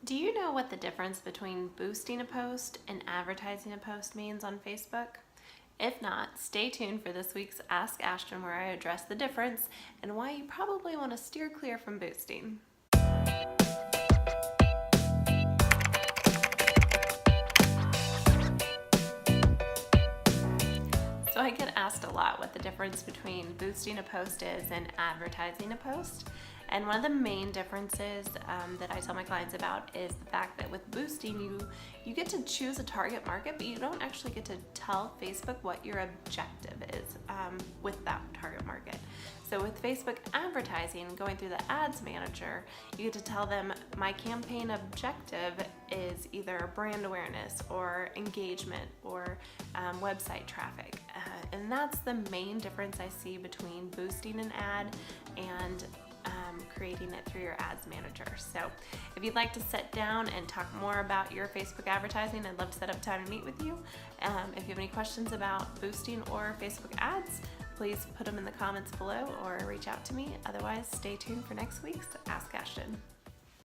Do you know what the difference between boosting a post and advertising a post means on Facebook? If not, stay tuned for this week's Ask Ashton, where I address the difference and why you probably want to steer clear from boosting. So I get asked a lot what the difference between boosting a post is and advertising a post. And one of the main differences that I tell my clients about is the fact that with boosting, you get to choose a target market, but you don't actually get to tell Facebook what your objective is with that target market. So with Facebook advertising, going through the ads manager, you get to tell them my campaign objective is either brand awareness or engagement or website traffic. And that's the main difference I see between boosting an ad and creating it through your ads manager. So if you'd like to sit down and talk more about your Facebook advertising, I'd love to set up time to meet with you. If you have any questions about boosting or Facebook ads, please put them in the comments below or reach out to me. Otherwise, stay tuned for next week's Ask Ashton.